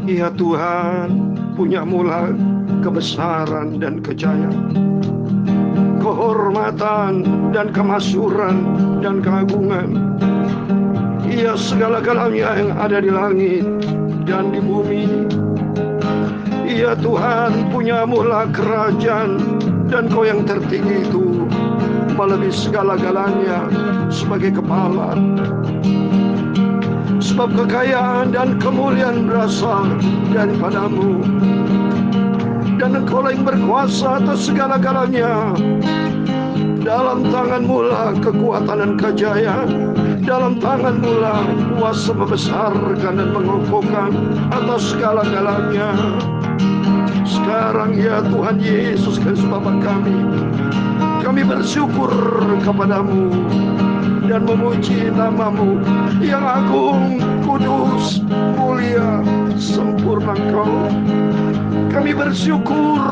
Ya Tuhan, punya mula kebesaran dan kejayaan, kehormatan dan kemasyhuran dan keagungan. Ya segala-galanya yang ada di langit dan di bumi. Ya Tuhan, punya mula kerajaan, dan Kau yang tertinggi itu melebihi segala-galanya sebagai kepala. Sebab kekayaan dan kemuliaan berasal daripada-Mu, dan Engkau yang berkuasa atas segala-galanya. Dalam tangan-Mu lah kekuatan dan kejayaan, dalam tangan-Mu lah kuasa membesarkan dan mengokohkan atas segala-galanya. Sekarang ya Tuhan Yesus Kristus Bapa kami bersyukur kepadamu dan memuji nama-Mu yang agung, kudus, mulia, sempurna Engkau. Kami bersyukur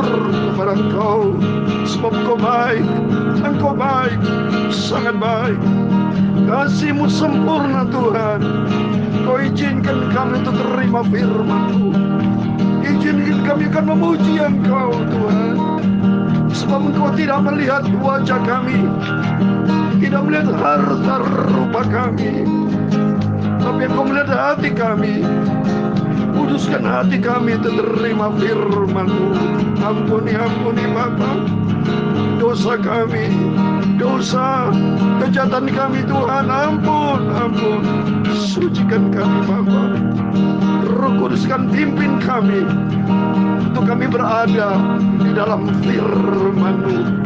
kepada Engkau, sebab Engkau baik, sangat baik. Kasih-Mu sempurna Tuhan. Kau izinkan kami untuk terima firman-Mu. Izinkan kami akan memuji Engkau Tuhan, sebab Engkau tidak melihat wajah kami, tidak melihat harta rupa kami, tapi Engkau melihat hati kami. Kuduskan hati kami untuk terima firman-Mu. Ampuni Bapa dosa kami, dosa kejahatan kami Tuhan. Ampun. Sucikan kami Bapa. Roh Kuduskan pimpin kami untuk kami berada di dalam firman-Mu,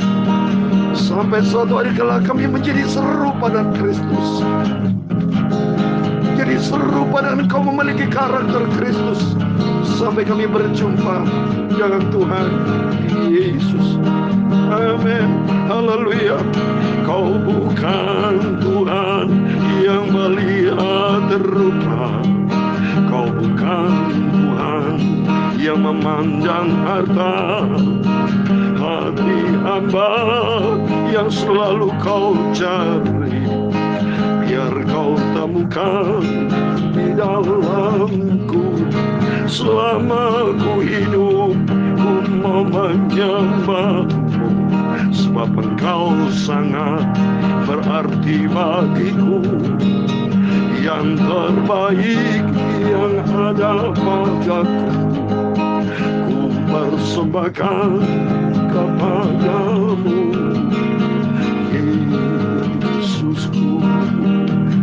sampai suatu hari kelak kami menjadi serupa dengan Kristus, jadi serupa dengan Engkau, memiliki karakter Kristus, sampai kami berjumpa dengan Tuhan Yesus. Amin. Haleluya. Kau bukan Tuhan yang melihat rupa, Kau bukan Tuhan yang memandang harta. Hati hamba yang selalu Kau cari, biar Kau temukan di dalamku. Selama ku hidup, ku mau menyembah-Mu, sebab Engkau sangat berarti bagiku. Yang terbaik yang ada padaku, ku persembahkan kepadamu, Yesusku.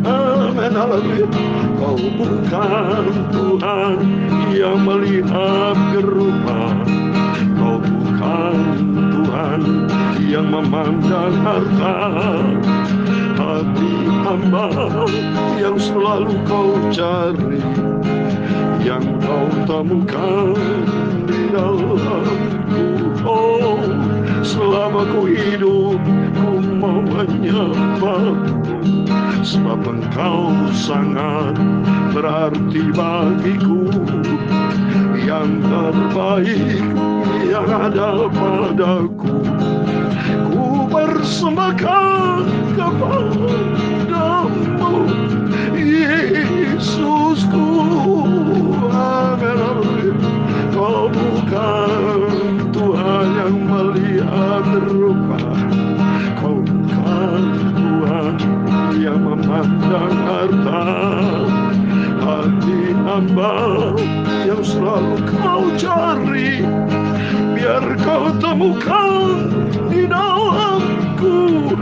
Amin. Haleluya. Kau bukan Tuhan yang melihat rupa, Kau bukan Tuhan yang memandang harta. Hati hamba yang selalu Kau cari, yang Kau temukan di dalamku. Oh, selama ku hidup, ku mau menyembah-Mu, sebab Engkau sangat berarti bagiku. Yang terbaik yang ada padaku, ku persembahkan kepadamu, Yesusku. Amin. Kau bukan Tuhan yang melihat rupa, Kau bukan Tuhan yang memandang harta. Hati hamba yang selalu Kau cari, biar Kau temukan di dalamku.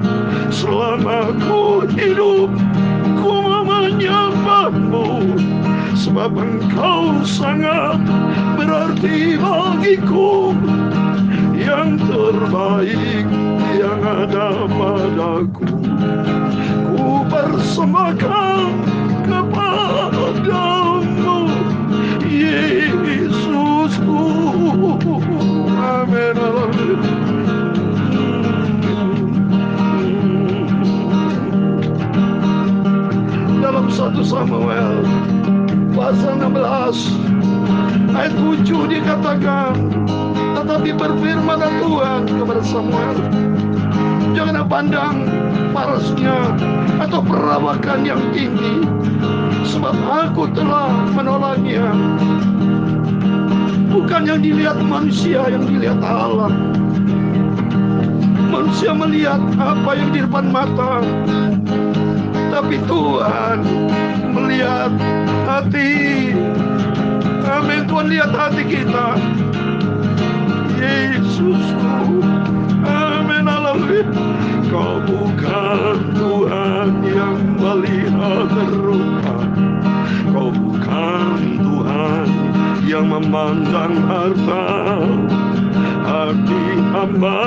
Selama ku hidup, ku menyembah-Mu, sebab Engkau sangat berarti bagiku. Yang terbaik yang ada padaku, ku persembahkan kepadamu, Yesusku. Amin. Dalam 1 Samuel pasal 16 ayat 7 dikatakan, tetapi berfirmanlah Tuhan kepada Samuel, janganlah pandang parasnya atau perawakan yang tinggi, sebab Aku telah menolaknya. Bukan yang dilihat manusia, yang dilihat Allah. Manusia melihat apa yang di depan mata, tapi Tuhan melihat hati. Amin. Tuhan lihat hati kita. Yesusku. Amin. Haleluya. Kau bukan Tuhan yang melihat terluka. Kau bukan Tuhan yang memandang harta. Hati hamba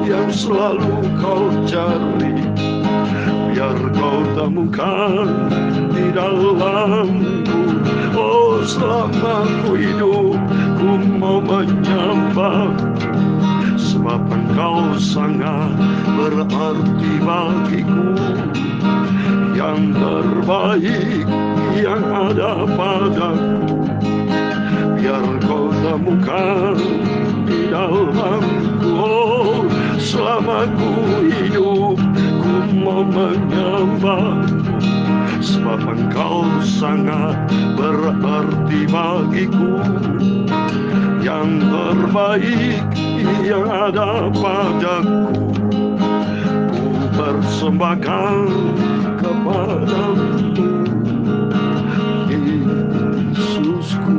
yang selalu kau cari, biar kau temukan di dalamku. Oh, selama ku hidup, ku mau menyembah, sebab engkau sangat berarti bagiku. Yang terbaik yang ada padaku, biar kau temukan di dalamku. Oh, selama ku hidup, ku mau menyembah, sebab engkau sangat berarti bagiku. Yang terbaik yang ada padaku, ku persembahkan kepadamu. Yesusku.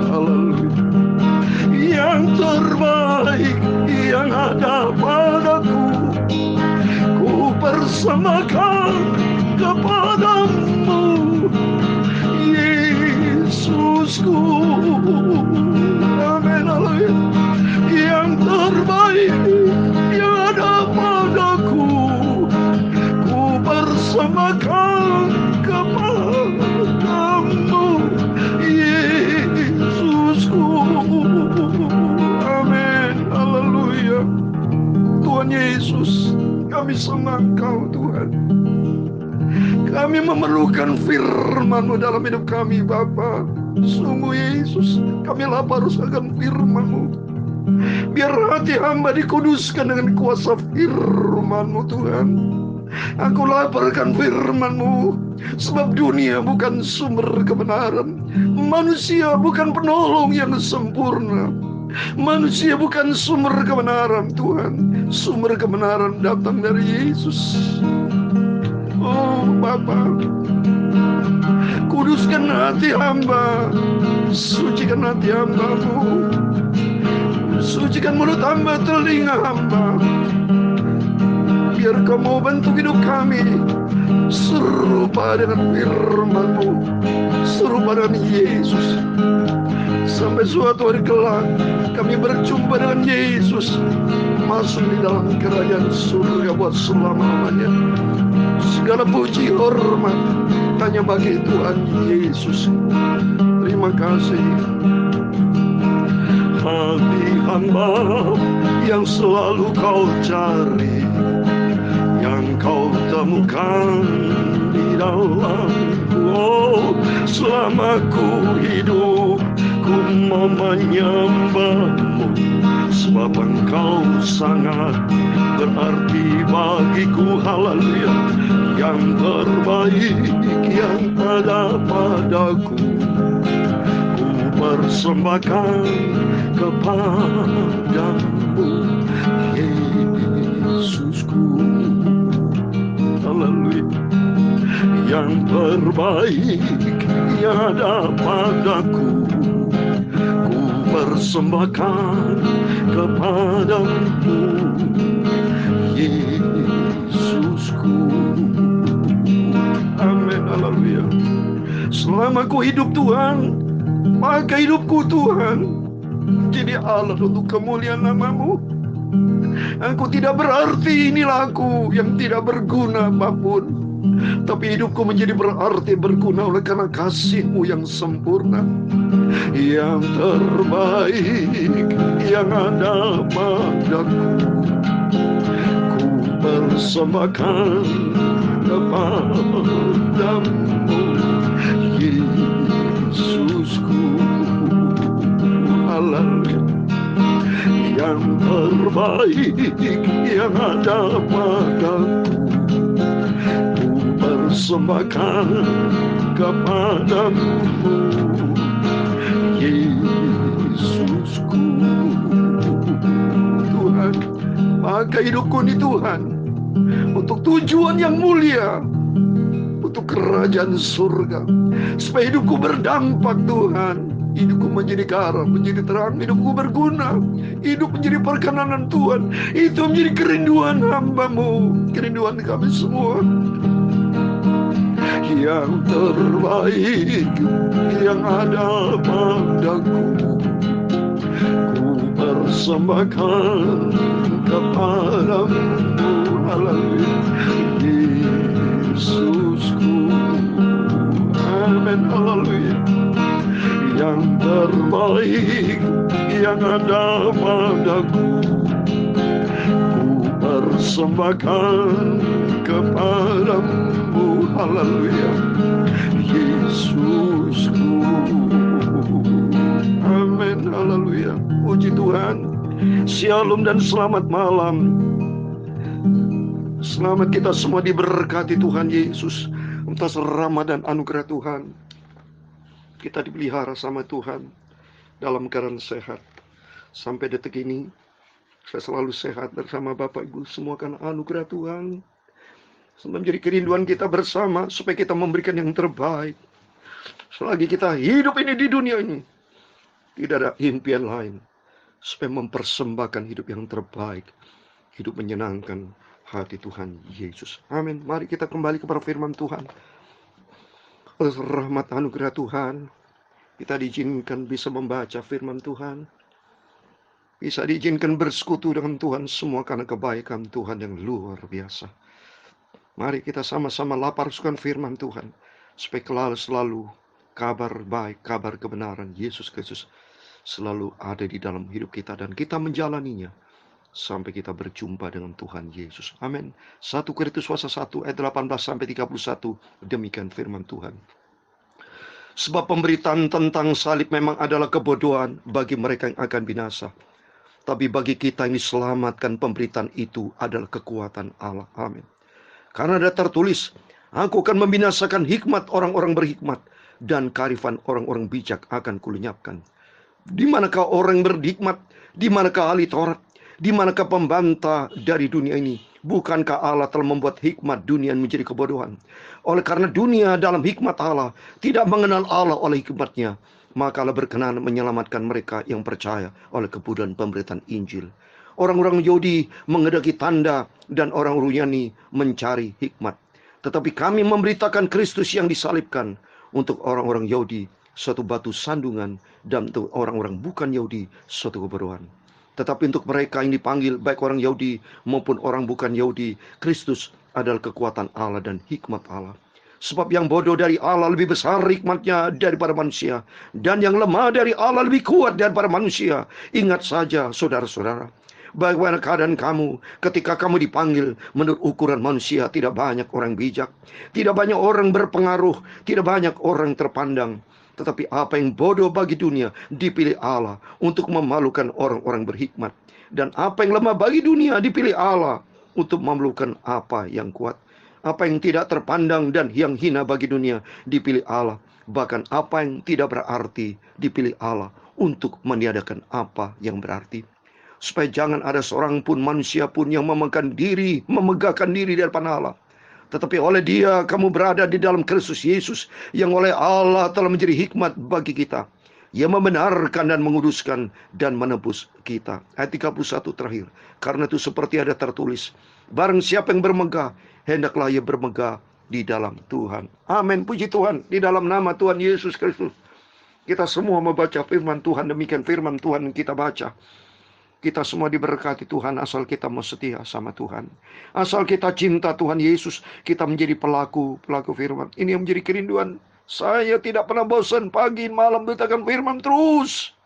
Haleluya. Yang terbaik yang ada padaku, ku persembahkan kepadamu. Yesusku. Amin. Haleluya. Yang terbaik yang ada padaku, ku persembahkan kepadamu. Yesusku. Amin. Haleluya. Tuhan Yesus, kami senang Kau Tuhan. Kami memerlukan firman-Mu dalam hidup kami Bapa. Sungguh Yesus, kami lapar akan firman-Mu. Biar hati hamba dikuduskan dengan kuasa firman-Mu Tuhan. Aku laparkan firman-Mu, sebab dunia bukan sumber kebenaran. Manusia bukan penolong yang sempurna. Manusia bukan sumber kebenaran Tuhan. Sumber kebenaran datang dari Yesus. Oh Bapa, kuduskan hati hamba, sucikan hati hamba-Mu, sucikan mulut hamba, telinga hamba, biar Kau mau bentuk hidup kami serupa dengan firman-Mu, serupa dengan Yesus. Sampai suatu hari kelak kami berjumpa dengan Yesus, masuk di dalam kerajaan surga buat selama-lamanya. Segala puji hormat hanya bagi Tuhan Yesus. Terima kasih. Hati hamba yang selalu Kau cari, yang Kau temukan di dalamku. Oh, selama ku hidup, ku mau menyembah-Mu, sebab Engkau sangat berarti bagiku. Haleluya. Yang terbaik yang ada padaku, ku persembahkan kepadamu. Yesusku. Haleluya. Yang terbaik yang ada padaku, ku persembahkan kepadamu. Yesusku. Amin. Haleluya. Selama ku hidup Tuhan, maka hidupku Tuhan jadi alat untuk kemuliaan nama-Mu. Aku tidak berarti, inilah aku yang tidak berguna apapun, tapi hidupku menjadi berarti, berguna oleh karena kasih-Mu yang sempurna. Yang terbaik yang ada padaku, ku persembahkan kepadamu. Yesusku. Haleluya. Yang terbaik yang ada padaku, ku persembahkan kepadamu. Yesus. Yesusku. Tuhan, maka hidupku ini Tuhan untuk tujuan yang mulia, untuk kerajaan surga, supaya hidupku berdampak Tuhan. Hidupku menjadi garam, menjadi terang, hidupku berguna, hidup menjadi perkenanan Tuhan. Itu menjadi kerinduan hamba-Mu, kerinduan kami semua. Yang terbaik yang ada padaku, ku persembahkan kepadamu. Haleluya, Yesusku. Amin, haleluya. Yang terbaik yang ada padaku, ku persembahkan kepadamu. Haleluya, Yesusku. Amin, haleluya. Puji Tuhan. Shalom dan selamat malam. Selamat kita semua diberkati Tuhan Yesus atas rahmat dan anugerah Tuhan. Kita dipelihara sama Tuhan dalam keadaan sehat. Sampai detik ini saya selalu sehat bersama Bapak Ibu semua karena anugerah Tuhan. Sebab menjadi kerinduan kita bersama supaya kita memberikan yang terbaik. Selagi kita hidup ini di dunia ini, tidak ada impian lain supaya mempersembahkan hidup yang terbaik, hidup menyenangkan hati Tuhan Yesus. Amin. Mari kita kembali kepada firman Tuhan. Rahmat anugerah Tuhan, kita diizinkan bisa membaca firman Tuhan, bisa diizinkan bersekutu dengan Tuhan semua karena kebaikan Tuhan yang luar biasa. Mari kita sama-sama laparkan firman Tuhan, supaya selalu kabar baik, kabar kebenaran Yesus Kristus selalu ada di dalam hidup kita, dan kita menjalaninya sampai kita berjumpa dengan Tuhan Yesus. Amin. 1 Korintus 1 ayat 18-31, demikian firman Tuhan. Sebab pemberitaan tentang salib memang adalah kebodohan bagi mereka yang akan binasa, tapi bagi kita yang diselamatkan pemberitaan itu adalah kekuatan Allah. Amin. Karena ada tertulis, aku akan membinasakan hikmat orang-orang berhikmat, dan kearifan orang-orang bijak akan kulenyapkan. Di manakah orang berhikmat? Di manakah ahli Taurat? Di manakah pembantah dari dunia ini? Bukankah Allah telah membuat hikmat dunia menjadi kebodohan? Oleh karena dunia dalam hikmat Allah tidak mengenal Allah oleh hikmatnya, maka Allah berkenan menyelamatkan mereka yang percaya oleh kebodohan pemberitaan Injil. Orang-orang Yahudi menghendaki tanda dan orang-orang Yunani mencari hikmat. Tetapi kami memberitakan Kristus yang disalibkan, untuk orang-orang Yahudi suatu batu sandungan, dan untuk orang-orang bukan Yahudi suatu kebodohan. Tetapi untuk mereka yang dipanggil, baik orang Yahudi maupun orang bukan Yahudi, Kristus adalah kekuatan Allah dan hikmat Allah. Sebab yang bodoh dari Allah lebih besar hikmatnya daripada manusia, dan yang lemah dari Allah lebih kuat daripada manusia. Ingat saja saudara-saudara, bagaimana keadaan kamu ketika kamu dipanggil. Menurut ukuran manusia tidak banyak orang bijak, tidak banyak orang berpengaruh, tidak banyak orang terpandang. Tetapi apa yang bodoh bagi dunia dipilih Allah untuk memalukan orang-orang berhikmat. Dan apa yang lemah bagi dunia dipilih Allah untuk memalukan apa yang kuat. Apa yang tidak terpandang dan yang hina bagi dunia dipilih Allah. Bahkan apa yang tidak berarti dipilih Allah untuk meniadakan apa yang berarti. Supaya jangan ada seorang pun manusia pun yang memegahkan diri di hadapan Allah. Tetapi oleh Dia kamu berada di dalam Kristus Yesus, yang oleh Allah telah menjadi hikmat bagi kita. Ia membenarkan dan menguduskan dan menebus kita. Ayat 31 terakhir. Karena itu seperti ada tertulis, barang siapa yang bermegah, hendaklah ia bermegah di dalam Tuhan. Amin. Puji Tuhan. Di dalam nama Tuhan Yesus Kristus, kita semua membaca firman Tuhan. Demikian firman Tuhan yang kita baca. Kita semua diberkati Tuhan asal kita mau setia sama Tuhan. Asal kita cinta Tuhan Yesus, kita menjadi pelaku firman. Ini yang menjadi kerinduan. Saya tidak pernah bosan pagi malam beritakan firman terus.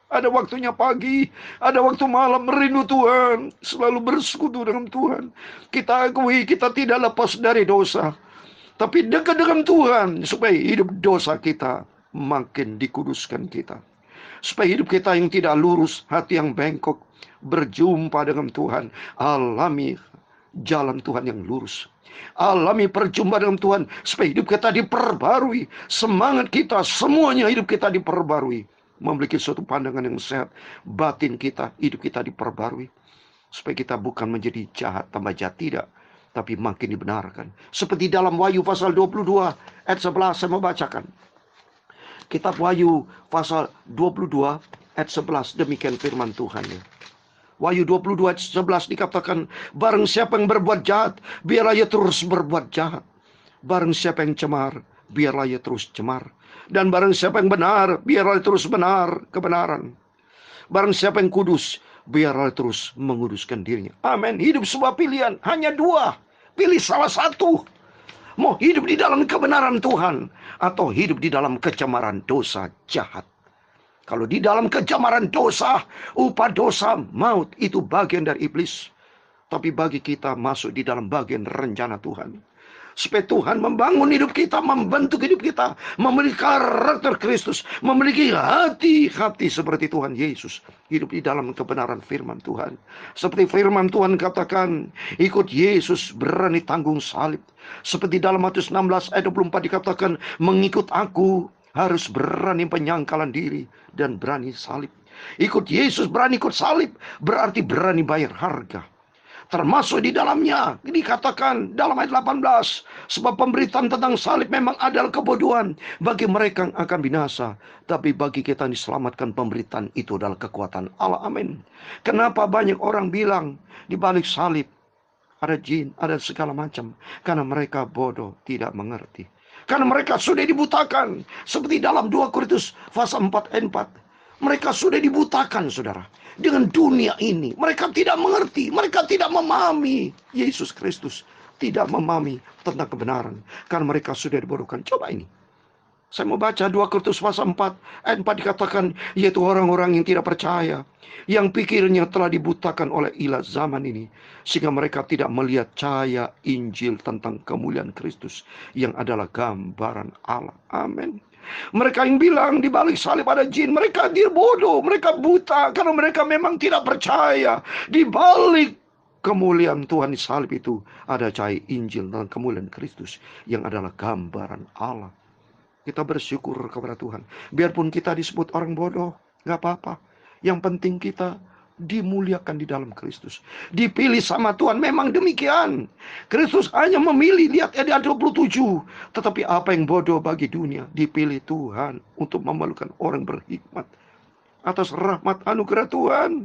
Ada waktunya pagi, ada waktu malam merindu Tuhan. Selalu bersekutu dengan Tuhan. Kita akui kita tidak lepas dari dosa, tapi dekat dengan Tuhan supaya hidup dosa kita makin dikuduskan kita. Supaya hidup kita yang tidak lurus, hati yang bengkok, berjumpa dengan Tuhan. Alami jalan Tuhan yang lurus. Alami perjumpaan dengan Tuhan. Supaya hidup kita diperbarui. Semangat kita, semuanya hidup kita diperbarui. memiliki suatu pandangan yang sehat. Batin kita, hidup kita diperbarui. Supaya kita bukan menjadi jahat tambah jahat, tidak. Tapi makin dibenarkan. Seperti dalam Wahyu pasal 22 ayat 11 saya membacakan. Kitab Wahyu pasal 22 ayat 11, demikian firman Tuhan ya. Wahyu 22 ayat 11 dikatakan, barang siapa yang berbuat jahat, biarlah ia terus berbuat jahat. Barang siapa yang cemar, biarlah ia terus cemar. Dan barang siapa yang benar, biarlah ia terus benar kebenaran. Barang siapa yang kudus, biarlah terus menguduskan dirinya. Amin. Hidup sebuah pilihan, hanya dua. Pilih salah satu. Mau hidup di dalam kebenaran Tuhan, atau hidup di dalam kecemaran dosa jahat. Kalau di dalam kecemaran dosa, upah dosa maut, itu bagian dari iblis. Tapi bagi kita masuk di dalam bagian rencana Tuhan. Supaya Tuhan membangun hidup kita, membentuk hidup kita, memiliki karakter Kristus, memiliki hati-hati seperti Tuhan Yesus. Hidup di dalam kebenaran firman Tuhan. Seperti firman Tuhan katakan, ikut Yesus, berani tanggung salib. Seperti dalam Matius 16 ayat 24 dikatakan, mengikut aku harus berani penyangkalan diri dan berani salib. Ikut Yesus, berani ikut salib, berarti berani bayar harga. Termasuk di dalamnya dikatakan dalam ayat 18, sebab pemberitaan tentang salib memang adalah kebodohan bagi mereka yang akan binasa, tapi bagi kita yang diselamatkan, pemberitaan itu adalah kekuatan Allah. Amin. Kenapa banyak orang bilang di balik salib ada jin, ada segala macam? Karena mereka bodoh, tidak mengerti. Karena mereka sudah dibutakan, seperti dalam 2 Korintus pasal 4 ayat 4. Mereka sudah dibutakan, saudara, dengan dunia ini. Mereka tidak mengerti, mereka tidak memahami Yesus Kristus, tidak memahami tentang kebenaran, karena mereka sudah dibodohkan. Coba ini, saya mau baca 2 Korintus pasal 4 ayat 4 dikatakan, yaitu orang-orang yang tidak percaya, yang pikirnya telah dibutakan oleh ilah zaman ini, sehingga mereka tidak melihat cahaya Injil tentang kemuliaan Kristus, yang adalah gambaran Allah. Amin. Mereka yang bilang di balik salib ada jin, mereka dia bodoh, mereka buta, karena mereka memang tidak percaya. Di balik kemuliaan Tuhan di salib itu ada cahaya Injil tentang kemuliaan Kristus, yang adalah gambaran Allah. Kita bersyukur kepada Tuhan. Biarpun kita disebut orang bodoh, gak apa-apa. Yang penting kita dimuliakan di dalam Kristus, dipilih sama Tuhan. Memang demikian, Kristus hanya memilih, lihat ayat 27, tetapi apa yang bodoh bagi dunia dipilih Tuhan untuk memalukan orang berhikmat atas rahmat anugerah Tuhan.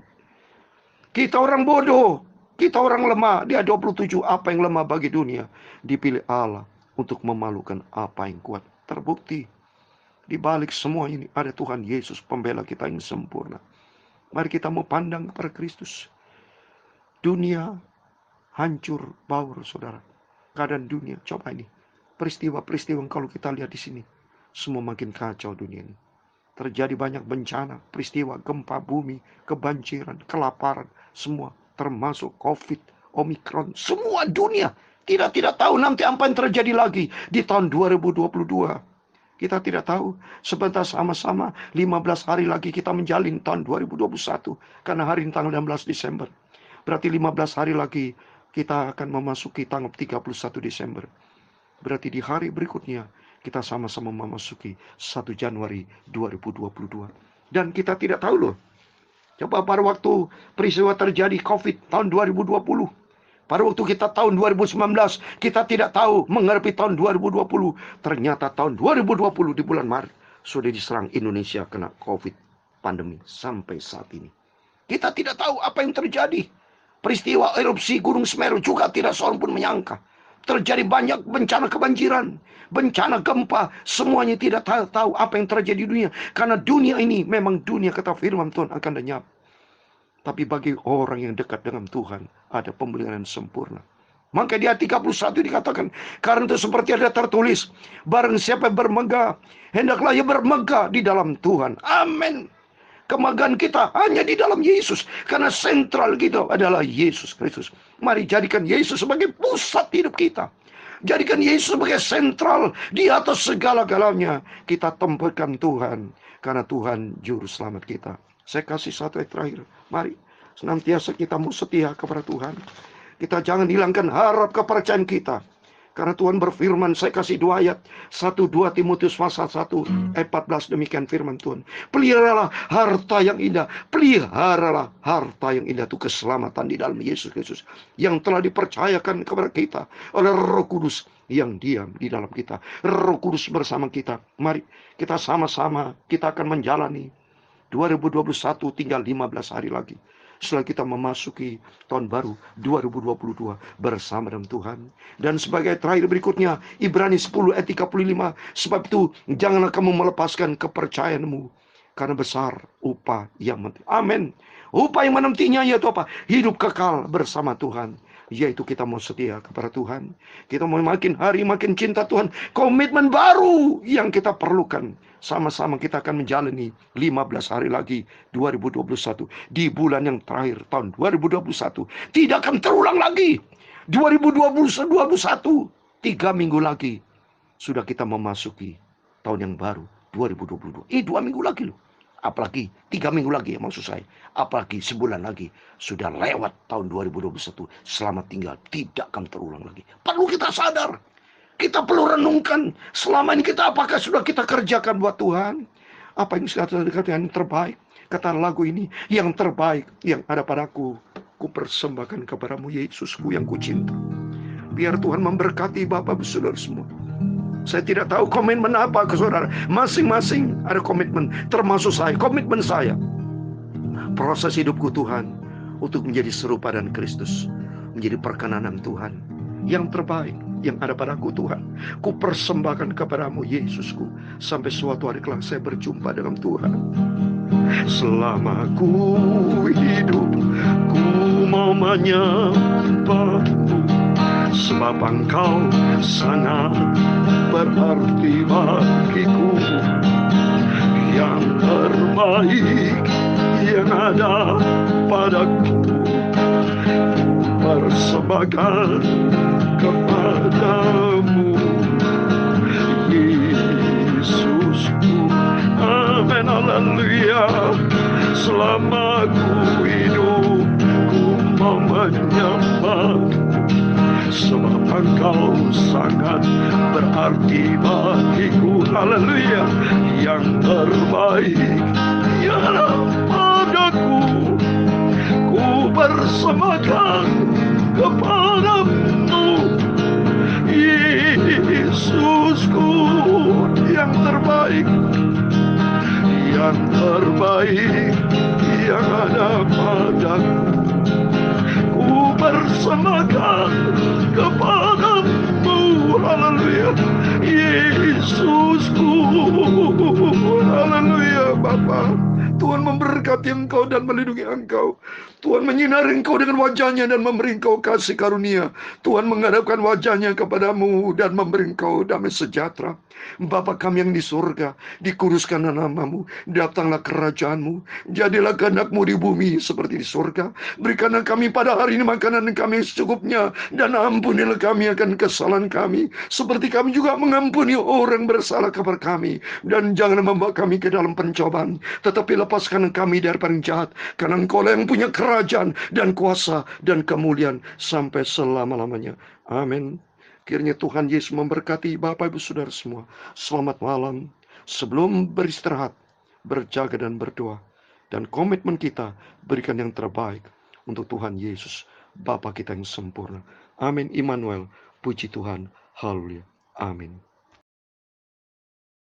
Kita orang bodoh, kita orang lemah. Di ayat 27, apa yang lemah bagi dunia dipilih Allah untuk memalukan apa yang kuat. Terbukti di balik semua ini ada Tuhan Yesus, pembela kita yang sempurna. Mari kita mau pandang kepada Kristus. Dunia hancur baur, saudara. Keadaan dunia, coba ini. Peristiwa-peristiwa yang kalau kita lihat di sini, semua makin kacau dunia ini. Terjadi banyak bencana, peristiwa, gempa bumi, kebanjiran, kelaparan, semua. Termasuk COVID, Omikron, semua dunia. Kita tidak tahu nanti apa yang terjadi lagi di tahun 2022. Kita tidak tahu. Sebentar sama-sama 15 hari lagi kita menjalin tahun 2021. Karena hari ini tanggal 16 Desember. Berarti 15 hari lagi kita akan memasuki tanggal 31 Desember. Berarti di hari berikutnya kita sama-sama memasuki 1 Januari 2022. Dan kita tidak tahu loh. Coba pada waktu peristiwa terjadi COVID tahun 2020. Pada waktu kita tahun 2019, kita tidak tahu menghadapi tahun 2020. Ternyata tahun 2020 di bulan Maret sudah diserang Indonesia kena COVID pandemi sampai saat ini. Kita tidak tahu apa yang terjadi. Peristiwa erupsi Gunung Semeru juga tidak seorang pun menyangka. Terjadi banyak bencana kebanjiran, bencana gempa, semuanya tidak tahu apa yang terjadi di dunia. Karena dunia ini memang dunia, kata firman Tuhan, akan lenyap. Tapi bagi orang yang dekat dengan Tuhan, ada pemulihan yang sempurna. Maka di ayat 31 dikatakan, karena itu seperti ada tertulis, barang siapa yang bermegah, hendaklah ia bermegah di dalam Tuhan. Amin. Kemegahan kita hanya di dalam Yesus. Karena sentral kita adalah Yesus Kristus. Mari jadikan Yesus sebagai pusat hidup kita. Jadikan Yesus sebagai sentral. Di atas segala-galanya kita tempatkan Tuhan. Karena Tuhan juru selamat kita. Saya kasih satu ayat terakhir. Mari senantiasa kita mau setia kepada Tuhan. Kita jangan hilangkan harap kepercayaan kita. Karena Tuhan berfirman, saya kasih 2 ayat. 1-2 Timotius pasal 1 ayat 14, demikian firman Tuhan. Peliharalah harta yang indah. Peliharalah harta yang indah, itu keselamatan di dalam Yesus Kristus. Yang telah dipercayakan kepada kita oleh Roh Kudus yang diam di dalam kita. Roh Kudus bersama kita. Mari kita sama-sama, kita akan menjalani 2021, tinggal 15 hari lagi. Setelah kita memasuki tahun baru 2022 bersama dengan Tuhan. Dan sebagai terakhir berikutnya, Ibrani 10 ayat 35. Sebab itu janganlah kamu melepaskan kepercayaanmu, karena besar upah yang menanti. Amin. Upah yang menantinya yaitu apa? Hidup kekal bersama Tuhan. Yaitu kita mau setia kepada Tuhan. Kita mau makin hari makin cinta Tuhan. Komitmen baru yang kita perlukan. Sama-sama kita akan menjalani 15 hari lagi 2021. Di bulan yang terakhir tahun 2021. Tidak akan terulang lagi. 2021, 3 minggu lagi. Sudah kita memasuki tahun yang baru 2022. 2 minggu lagi loh. Apalagi 3 minggu lagi ya maksud saya. Apalagi sebulan lagi. Sudah lewat tahun 2021. Selamat tinggal. Tidak akan terulang lagi. Perlu kita sadar. Kita perlu renungkan. Selama ini kita apakah sudah kita kerjakan buat Tuhan? Apa yang sudah dikatakan yang terbaik? Kata lagu ini. Yang terbaik yang ada padaku. Ku persembahkan kepadamu Yesusku yang ku cinta. Biar Tuhan memberkati Bapak Ibu Saudara semua. Saya tidak tahu komitmen apa ke saudara. Masing-masing ada komitmen. Termasuk saya. Komitmen saya. Proses hidupku Tuhan. Untuk menjadi serupa dengan Kristus. Menjadi perkenanan Tuhan. Yang terbaik yang ada padaku Tuhan. Ku persembahkan kepadamu Yesusku. Sampai suatu hari kelak saya berjumpa dengan Tuhan. Selama ku hidup. Ku mau menyembahmu. Sebab engkau sangat berarti bagiku. Yang terbaik yang ada padaku. Persembahkan kepadamu Yesusku. Amin, haleluya. Selama ku hidup, ku mau menyembah. Sebab engkau sangat berarti bagiku. Haleluya. Yang terbaik ialah padaku. Ku persembahkan kepadamu Yesusku. Yang terbaik. Yang terbaik yang ada padaku. Ku persembahkan kepadamu. Haleluya. Yesusku. Haleluya Bapa. Tuhan memberkati engkau dan melindungi engkau. Tuhan menyinari engkau dengan wajahnya dan memberi engkau kasih karunia. Tuhan menghadapkan wajahnya kepadamu dan memberi engkau damai sejahtera. Bapa kami yang di surga, dikuduskanlah namamu, datanglah kerajaanmu, jadilah kehendakmu di bumi seperti di surga. Berikanlah kami pada hari ini makanan kami secukupnya, dan ampunilah kami akan kesalahan kami, seperti kami juga mengampuni orang bersalah kepada kami. Dan jangan membawa kami ke dalam pencobaan, tetapi lepaskan kami dari yang jahat, karena Engkau yang punya kerajaan dan kuasa dan kemuliaan sampai selama-lamanya. Amin. Kiranya Tuhan Yesus memberkati Bapak Ibu Saudara semua. Selamat malam. Sebelum beristirahat, berjaga dan berdoa. Dan komitmen kita berikan yang terbaik untuk Tuhan Yesus, Bapa kita yang sempurna. Amin. Immanuel. Puji Tuhan. Haleluya. Amin.